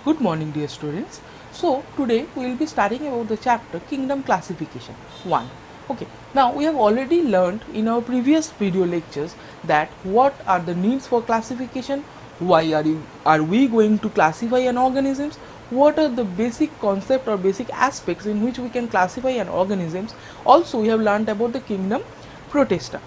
Good morning, dear students. So today we will be studying about the chapter Kingdom Classification 1. Okay, now we have already learned in our previous video lectures that what are the needs for classification, why are we going to classify an organisms, what are the basic concept or basic aspects in which we can classify an organisms. Also we have learned about the kingdom Protista.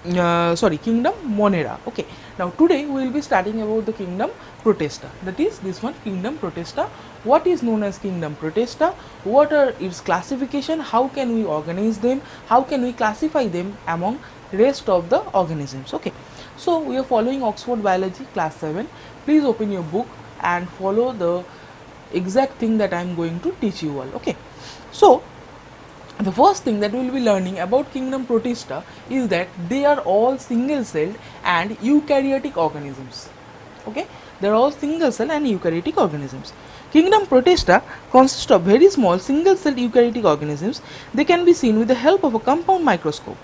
Kingdom Monera. Okay, now today we will be studying about the kingdom Protista, that is this one, kingdom Protista. What is known as kingdom Protista, what are its classification, how can we organize them, how can we classify them among rest of the organisms. Okay, so we are following Oxford Biology class 7. Please open your book and follow the exact thing that I am going to teach you all. Okay, so the first thing that we will be learning about kingdom Protista is that they are all single celled and eukaryotic organisms. Okay, they are all single cell and eukaryotic organisms. Kingdom Protista consists of very small single celled eukaryotic organisms. They can be seen with the help of a compound microscope.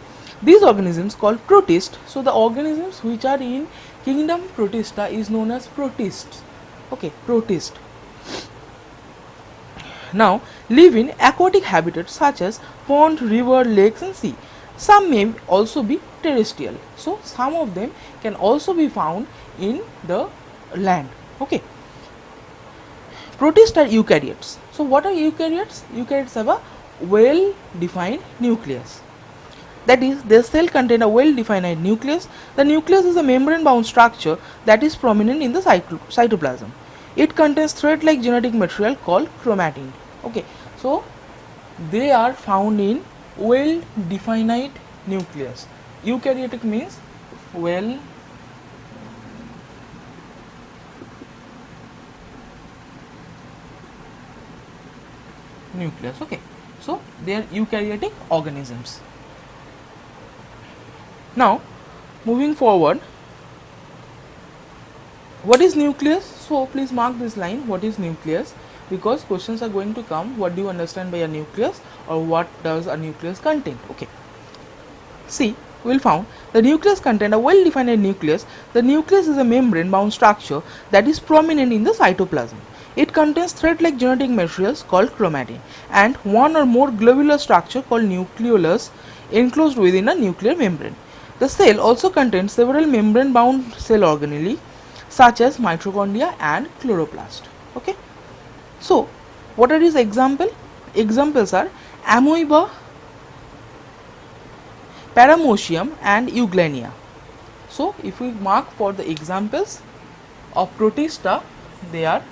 These organisms called protists. So the organisms which are in kingdom Protista is known as protists. Okay, protist. Now live in aquatic habitats such as pond, river, lakes and sea. Some may also be terrestrial. So some of them can also be found in the land. Okay. Protists are eukaryotes. So what are eukaryotes? Eukaryotes have a well defined nucleus. That is, their cell contain a well defined nucleus. The nucleus is a membrane bound structure that is prominent in the cytoplasm. It contains thread like genetic material called chromatin. Okay, so they are found in well defined nucleus. Eukaryotic means well nucleus. Okay, so they are eukaryotic organisms. Now moving forward, what is nucleus? So please mark this line, what is nucleus, because questions are going to come, what do you understand by a nucleus, or what does a nucleus contain. Okay, see, we will found the nucleus contain a well defined nucleus. The nucleus is a membrane bound structure that is prominent in the cytoplasm. It contains thread like genetic materials called chromatin and one or more globular structure called nucleolus enclosed within a nuclear membrane. The cell also contains several membrane bound cell organelles such as mitochondria and chloroplast. Okay, so what are these examples? Examples are amoeba, paramecium and euglenia. So if we mark for the examples of Protista, they are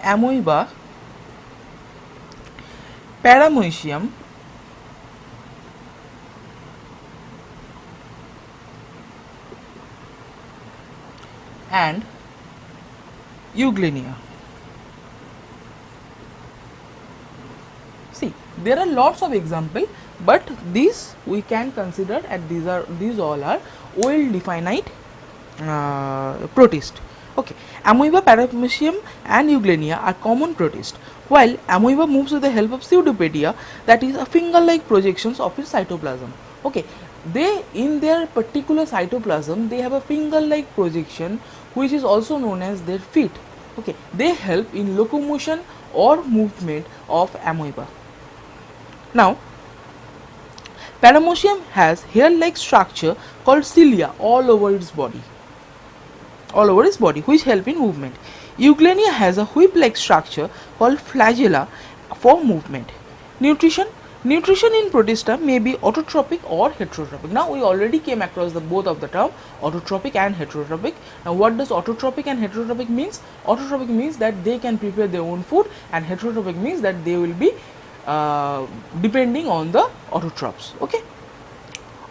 amoeba, paramecium, and euglenia. See, there are lots of examples, but these we can consider as these all are well defined protists. Okay, amoeba, paramecium and euglenia are common protists, while amoeba moves with the help of pseudopodia, that is a finger-like projections of its cytoplasm. Okay, they in their particular cytoplasm they have a finger-like projection which is also known as their feet. Okay, they help in locomotion or movement of amoeba. Now paramecium has hair-like structure called cilia all over its body, which help in movement. Euglenia has a whip-like structure called flagella for movement. Nutrition in Protista may be autotrophic or heterotrophic. Now we already came across the both of the term autotrophic and heterotrophic. Now what does autotrophic and heterotrophic means? Autotrophic means that they can prepare their own food, and heterotrophic means that they will be depending on the autotrophs. Okay,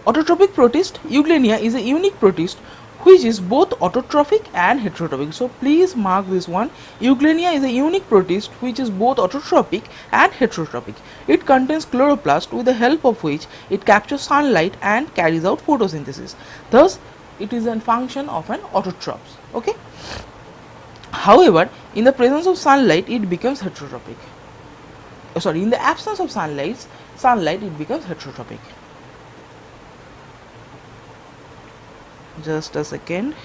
autotrophic protist euglenia is a unique protist which is both autotrophic and heterotrophic. So please mark this one. Euglenia is a unique protist which is both autotrophic and heterotrophic. It contains chloroplast with the help of which it captures sunlight and carries out photosynthesis. Thus, it is a function of an autotroph. Okay. However, in the presence of sunlight, it becomes heterotrophic. In the absence of sunlight it becomes heterotrophic. Just a second.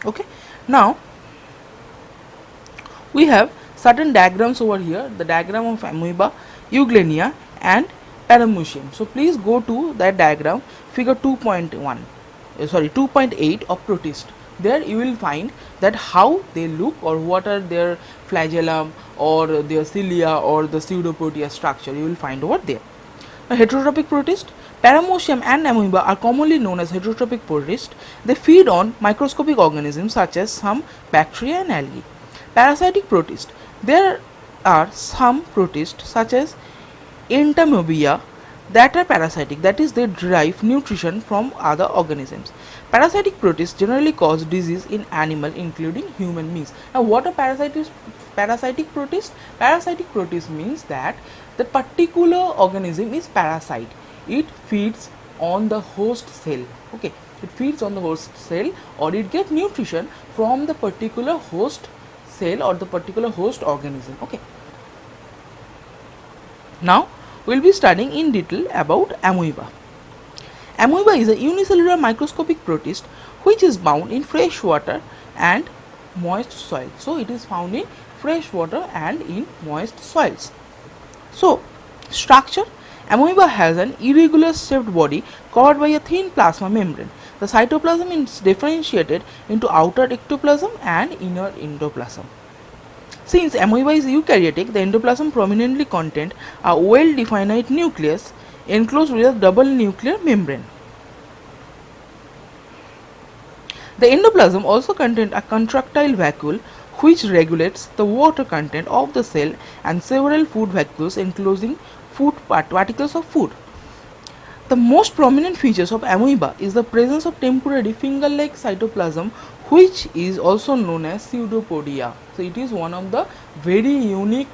Okay, now we have certain diagrams over here, the diagram of amoeba, euglenia and paramucium. So please go to that diagram, figure 2.1, sorry 2.8 of protist. There you will find that how they look or what are their flagellum or their cilia or the pseudoproteus structure, you will find over there. Now, heterotrophic protist, paramucium and amoeba are commonly known as heterotrophic protists. They feed on microscopic organisms such as some bacteria and algae. Parasitic protist, there are some protists such as Entamoeba that are parasitic, that is they derive nutrition from other organisms. Parasitic protists generally cause disease in animal including human beings. Now what a parasitic protist? Parasitic protist means that the particular organism is parasite. It feeds on the host cell. Okay, it feeds on the host cell or it gets nutrition from the particular host cell or the particular host organism. Okay, now we will be studying in detail about amoeba. Amoeba is a unicellular microscopic protist which is found in fresh water and moist soil. So it is found in fresh water and in moist soils. So structure, amoeba has an irregular shaped body covered by a thin plasma membrane. The cytoplasm is differentiated into outer ectoplasm and inner endoplasm. Since amoeba is eukaryotic, the endoplasm prominently contains a well-defined nucleus enclosed with a double nuclear membrane. The endoplasm also contains a contractile vacuole which regulates the water content of the cell and several food vacuoles enclosing food particles of food. The most prominent features of amoeba is the presence of temporary finger-like cytoplasm which is also known as pseudopodia. So it is one of the very unique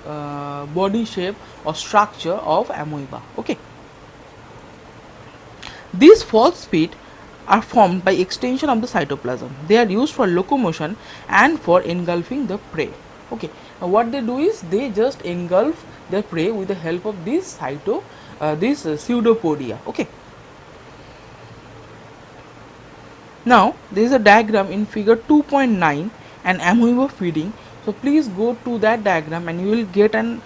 body shape or structure of amoeba. Okay, these false feet are formed by extension of the cytoplasm. They are used for locomotion and for engulfing the prey. Okay, now what they do is they just engulf their prey with the help of this pseudopodia. Okay, now there is a diagram in figure 2.9 an amoeba feeding. So please go to that diagram and you will get an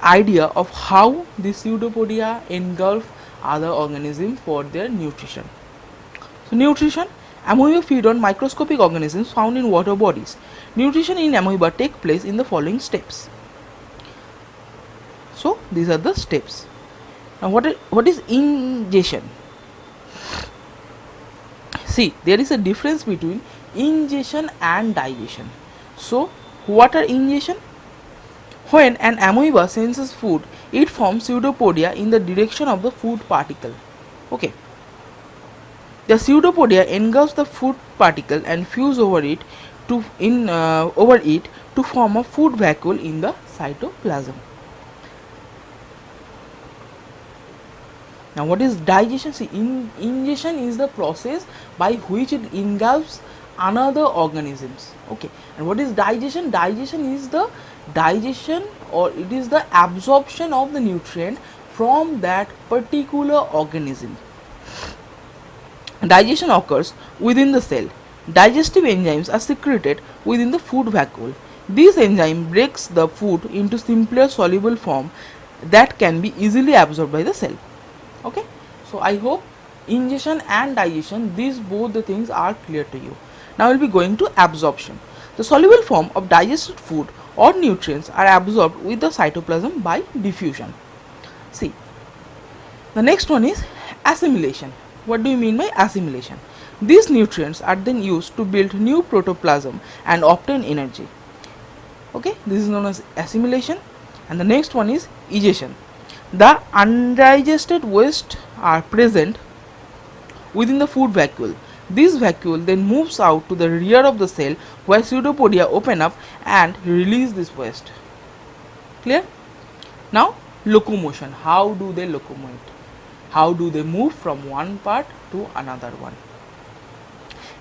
idea of how the pseudopodia engulf other organisms for their nutrition. So nutrition, amoeba feed on microscopic organisms found in water bodies. Nutrition in amoeba take place in the following steps. So these are the steps. Now what is ingestion? See, there is a difference between ingestion and digestion. So what are ingestion? When an amoeba senses food, it forms pseudopodia in the direction of the food particle. Okay, the pseudopodia engulfs the food particle and fuse over it to form a food vacuole in the cytoplasm. Now what is digestion? See, ingestion is the process by which it engulfs another organisms. Okay, and what is digestion? Digestion is the digestion or it is the absorption of the nutrient from that particular organism. Digestion occurs within the cell. Digestive enzymes are secreted within the food vacuole. This enzyme breaks the food into simpler soluble form that can be easily absorbed by the cell. Okay, so I hope ingestion and digestion, these both the things are clear to you. Now we will be going to absorption. The soluble form of digested food or nutrients are absorbed with the cytoplasm by diffusion. See, the next one is assimilation. What do you mean by assimilation? These nutrients are then used to build new protoplasm and obtain energy. Okay, this is known as assimilation. And the next one is egestion. The undigested waste are present within the food vacuole. This vacuole then moves out to the rear of the cell where pseudopodia open up and release this waste. Clear? Now locomotion. How do they locomote? How do they move from one part to another one?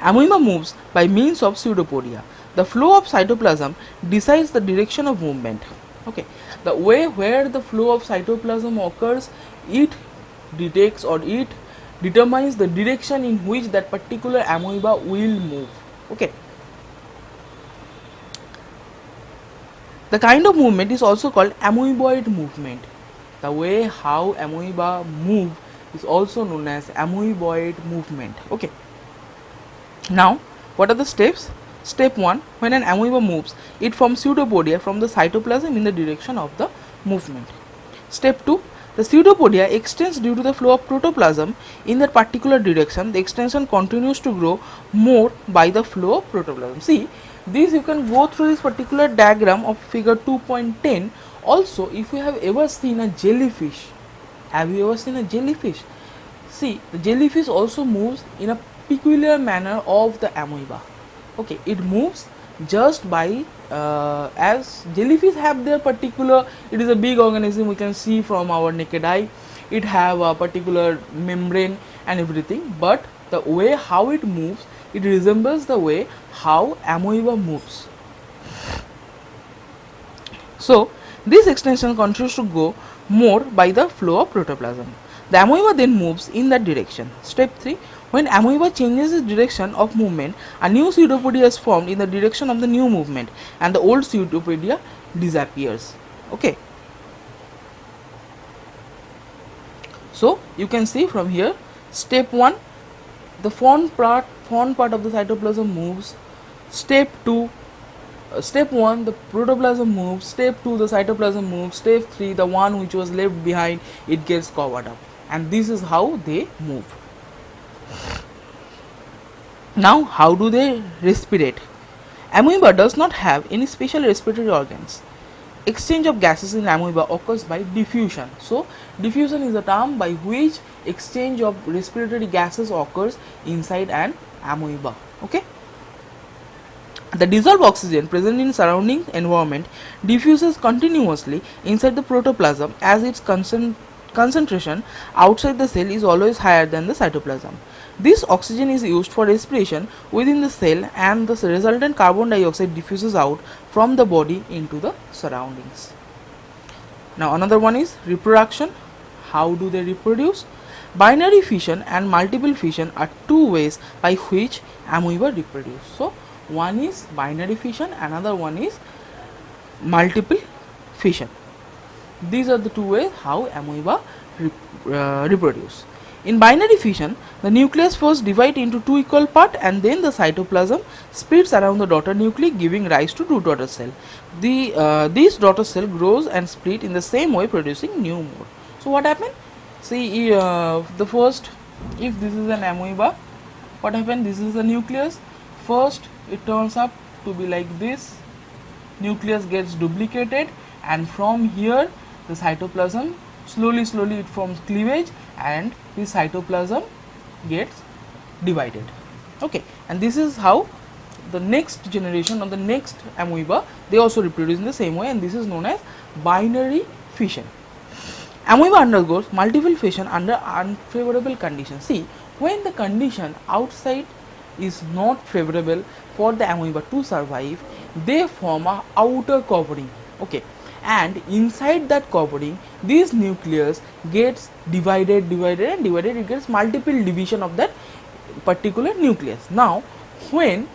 Amoeba moves by means of pseudopodia. The flow of cytoplasm decides the direction of movement. Okay, the way where the flow of cytoplasm occurs, it detects or it determines the direction in which that particular amoeba will move. Okay. The kind of movement is also called amoeboid movement. The way how amoeba move is also known as amoeboid movement. Okay. Now, what are the steps? Step 1, when an amoeba moves, it forms pseudopodia from the cytoplasm in the direction of the movement. Step 2, the pseudopodia extends due to the flow of protoplasm in that particular direction. The extension continues to grow more by the flow of protoplasm. See, this you can go through this particular diagram of figure 2.10. Also, if you have ever seen a jellyfish, have you ever seen a jellyfish? See, the jellyfish also moves in a peculiar manner of the amoeba. Okay, it moves just by as jellyfish have their particular, it is a big organism, we can see from our naked eye, it have a particular membrane and everything, but the way how it moves, it resembles the way how amoeba moves. So this extension continues to go more by the flow of protoplasm. The amoeba then moves in that direction. Step 3, when amoeba changes its direction of movement, a new pseudopodia is formed in the direction of the new movement and the old pseudopodia disappears. Okay. So you can see from here, step 1, the front part of the cytoplasm moves. Step 1, the protoplasm moves. Step 2, the cytoplasm moves. Step 3, the one which was left behind, it gets covered up, and this is how they move. Now, how do they respirate? Amoeba does not have any special respiratory organs. Exchange of gases in amoeba occurs by diffusion. So, diffusion is a term by which exchange of respiratory gases occurs inside an amoeba. Okay. The dissolved oxygen present in surrounding environment diffuses continuously inside the protoplasm as its concentration outside the cell is always higher than the cytoplasm. This oxygen is used for respiration within the cell, and the resultant carbon dioxide diffuses out from the body into the surroundings. Now another one is reproduction. How do they reproduce? Binary fission and multiple fission are two ways by which amoeba reproduce. So one is binary fission, another one is multiple fission. These are the two ways how amoeba reproduce. In binary fission, the nucleus first divides into two equal parts, and then the cytoplasm splits around the daughter nuclei, giving rise to two daughter cells. These daughter cell grows and split in the same way, producing new more. So what happened? See, the first, if this is an amoeba, what happened? This is the nucleus. First, it turns up to be like this. Nucleus gets duplicated, and from here, the cytoplasm slowly it forms cleavage, and the cytoplasm gets divided. Okay, and this is how the next generation of the next amoeba, they also reproduce in the same way, and this is known as binary fission. Amoeba undergoes multiple fission under unfavorable conditions. See, when the condition outside is not favorable for the amoeba to survive, they form a outer covering. Okay, and inside that covering, this nucleus gets divided, it gets multiple division of that particular nucleus. Now when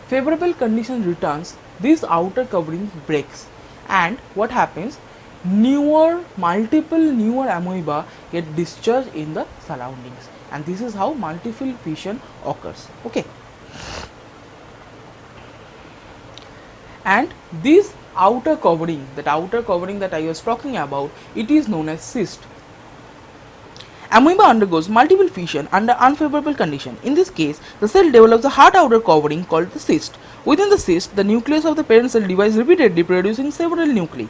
favorable condition returns, this outer covering breaks, and what happens? Multiple newer amoeba get discharged in the surroundings, and this is how multiple fission occurs. Okay, and this outer covering, that I was talking about, it is known as cyst. Amoeba undergoes multiple fission under unfavorable condition. In this case, the cell develops a hard outer covering called the cyst. Within the cyst, the nucleus of the parent cell divides repeatedly, producing several nuclei.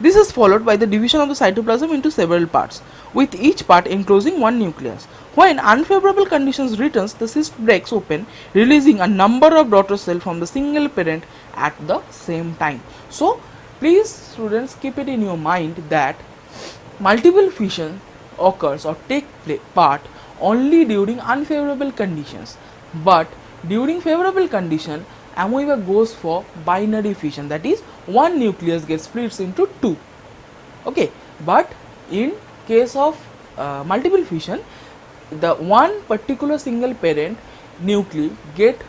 This is followed by the division of the cytoplasm into several parts, with each part enclosing one nucleus. When unfavorable conditions returns, the cyst breaks open, releasing a number of daughter cells from the single parent at the same time. So please students, keep it in your mind that multiple fission occurs or take part only during unfavorable conditions, but during favorable condition, amoeba goes for binary fission, that is one nucleus gets splits into two. Okay, but in case of multiple fission, the one particular single parent nuclei get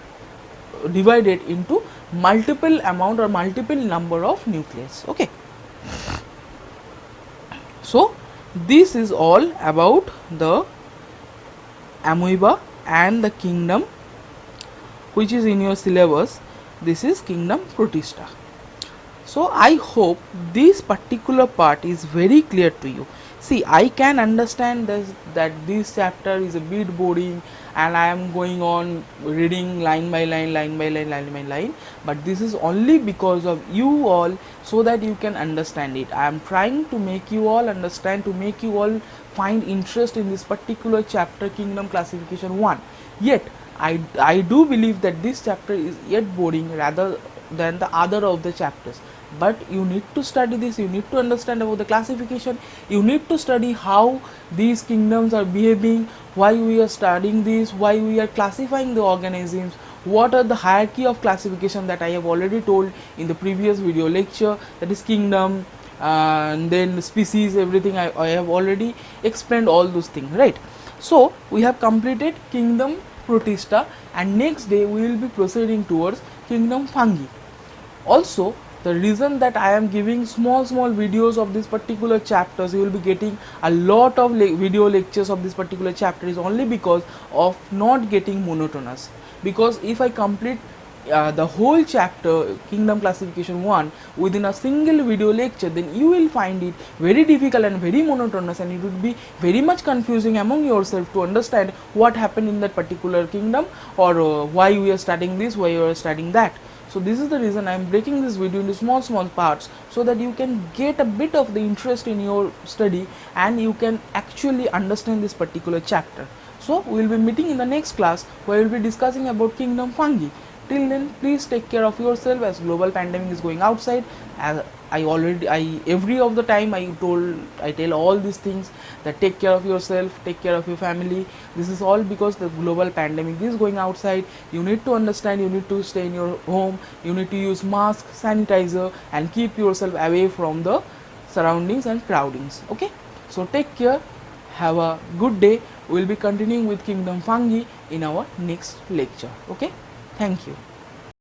divided into multiple amount or multiple number of nucleus. Okay, so this is all about the amoeba and the kingdom which is in your syllabus. This is kingdom Protista. So I hope this particular part is very clear to you. See, I can understand this, that this chapter is a bit boring and I am going on reading line by line, line by line, but this is only because of you all, so that you can understand it. I am trying to make you all understand, to make you all find interest in this particular chapter, kingdom classification 1. Yet I do believe that this chapter is yet boring rather than the other of the chapters, but you need to study this, you need to understand about the classification, you need to study how these kingdoms are behaving, why we are studying this, why we are classifying the organisms, what are the hierarchy of classification that I have already told in the previous video lecture, that is kingdom, and then species, everything I have already explained all those things, right? So we have completed kingdom Protista, and next day we will be proceeding towards kingdom Fungi. Also, the reason that I am giving small videos of this particular chapters, you will be getting a lot of video lectures of this particular chapter, is only because of not getting monotonous. Because if I complete the whole chapter kingdom classification 1 within a single video lecture, then you will find it very difficult and very monotonous, and it would be very much confusing among yourself to understand what happened in that particular kingdom, or why we are studying this, why you are studying that. So this is the reason I am breaking this video into small parts, so that you can get a bit of the interest in your study and you can actually understand this particular chapter. So we will be meeting in the next class, where we will be discussing about kingdom Fungi. Till then, please take care of yourself, as global pandemic is going outside. As every of the time I tell all these things, that take care of yourself, take care of your family. This is all because the global pandemic is going outside. You need to understand, you need to stay in your home, you need to use mask, sanitizer, and keep yourself away from the surroundings and crowdings. Okay, so take care, have a good day. We will be continuing with kingdom Fungi in our next lecture. Okay, thank you.